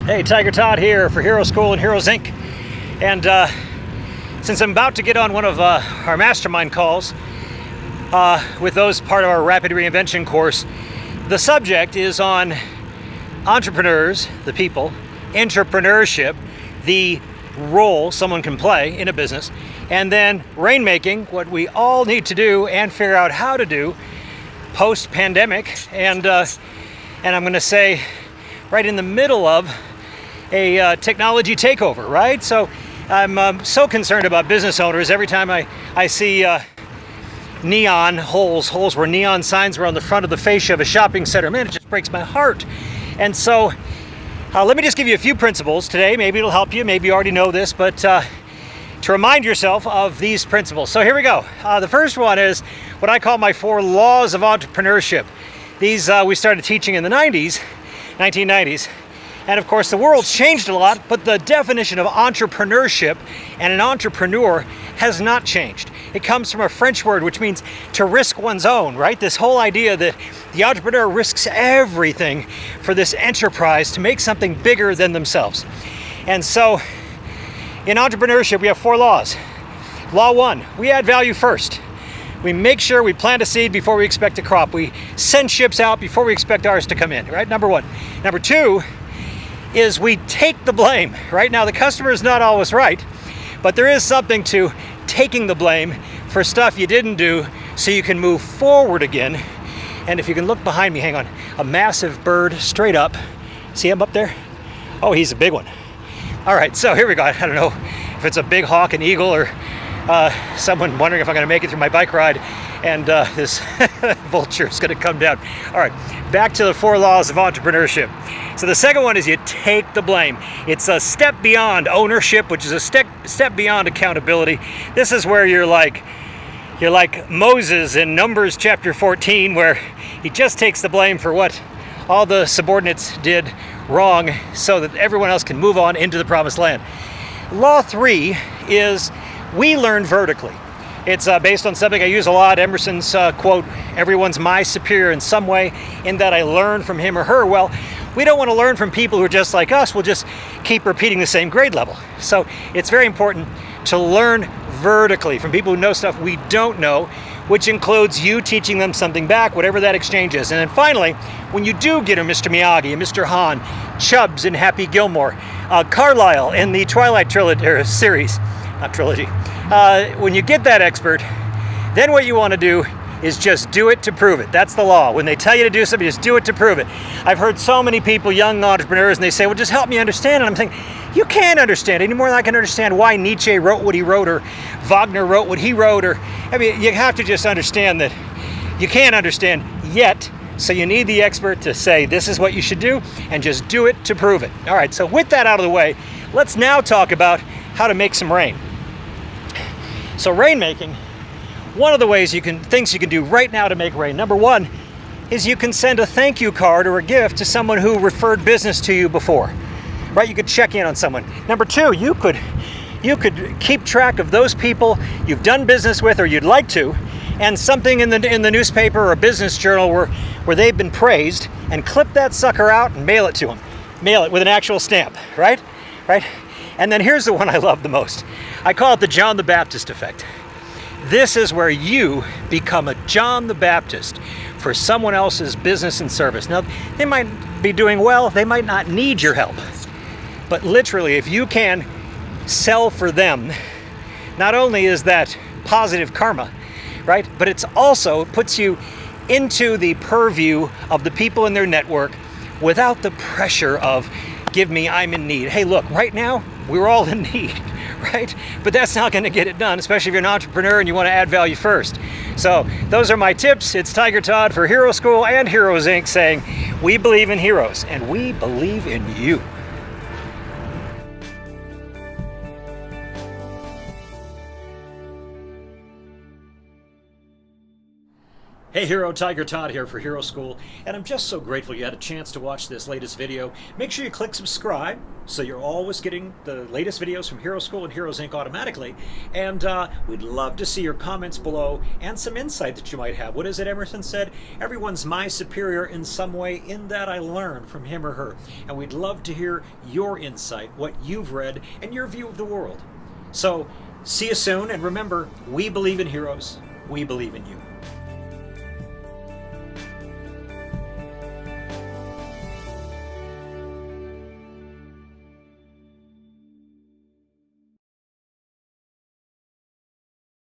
Hey, Tiger Todd here for Hero School and Heroes Inc. And since I'm about to get on one of our mastermind calls with those part of our Rapid Reinvention course, the subject is on entrepreneurs, the people, entrepreneurship, the role someone can play in a business, and then rainmaking, what we all need to do and figure out how to do post-pandemic. And I'm going to say right in the middle of a technology takeover, right? So I'm so concerned about business owners. Every time I see neon holes where neon signs were on the front of the fascia of a shopping center, man, it just breaks my heart. And so let me just give you a few principles today. Maybe it'll help you. Maybe you already know this, but to remind yourself of these principles. So here we go. The first one is what I call my 4 laws of entrepreneurship. These we started teaching in the 1990s. And of course, the world's changed a lot, but the definition of entrepreneurship and an entrepreneur has not changed. It comes from a French word, which means to risk one's own, right? This whole idea that the entrepreneur risks everything for this enterprise to make something bigger than themselves. And so in entrepreneurship, we have 4 laws. Law 1, we add value first. We make sure we plant a seed before we expect a crop. We send ships out before we expect ours to come in, right? Number 1. Number 2, is we take the blame. Right now, the customer is not always right, but there is something to taking the blame for stuff you didn't do so you can move forward again. And if you can look behind me, hang on, a massive bird straight up. See him up there? Oh, he's a big one. All right, so here we go. I don't know if it's a big hawk, an eagle, or someone wondering if I'm going to make it through my bike ride and this vulture is going to come down. All right, back to the 4 laws of entrepreneurship. So the second one is you take the blame. It's a step beyond ownership, which is a step beyond accountability. This is where you're like Moses in Numbers chapter 14, where he just takes the blame for what all the subordinates did wrong so that everyone else can move on into the promised land. Law 3 is we learn vertically. It's based on something I use a lot, Emerson's quote, "Everyone's my superior in some way, in that I learn from him or her." Well, we don't want to learn from people who are just like us. We'll just keep repeating the same grade level. So it's very important to learn vertically from people who know stuff we don't know, which includes you teaching them something back, whatever that exchange is. And then finally, when you do get a Mr. Miyagi, a Mr. Han, Chubbs in Happy Gilmore, Carlisle in the Twilight series, not trilogy, when you get that expert, then what you want to do is just do it to prove it. That's the law. When they tell you to do something, just do it to prove it. I've heard so many people, young entrepreneurs, and they say, well, just help me understand. And I'm thinking, you can't understand any more than I can understand why Nietzsche wrote what he wrote, or Wagner wrote what he wrote, or, I mean, you have to just understand that you can't understand yet. So you need the expert to say, this is what you should do, and just do it to prove it. All right, so with that out of the way, let's now talk about how to make some rain. So rainmaking, one of the things you can do right now to make rain. Number 1 is you can send a thank you card or a gift to someone who referred business to you before, right? You could check in on someone. Number 2, you could keep track of those people you've done business with or you'd like to, and something in the newspaper or business journal where they've been praised, and clip that sucker out and mail it to them. Mail it with an actual stamp, right? Right? And then here's the one I love the most. I call it the John the Baptist effect. This is where you become a John the Baptist for someone else's business and service. Now, they might be doing well, they might not need your help. But literally, if you can sell for them, not only is that positive karma, right? But it's also puts you into the purview of the people in their network without the pressure of, give me, I'm in need. Hey, look, right now, we're all in need, right? But that's not going to get it done, especially if you're an entrepreneur and you want to add value first. So those are my tips. It's Tiger Todd for Hero School and Heroes Inc. saying, we believe in heroes and we believe in you. Hey Hero, Tiger Todd here for Hero School, and I'm just so grateful you had a chance to watch this latest video. Make sure you click subscribe, so you're always getting the latest videos from Hero School and Heroes Inc. automatically. And we'd love to see your comments below and some insight that you might have. What is it Emerson said? Everyone's my superior in some way, in that I learn from him or her. And we'd love to hear your insight, what you've read, and your view of the world. So see you soon, and remember, we believe in heroes. We believe in you.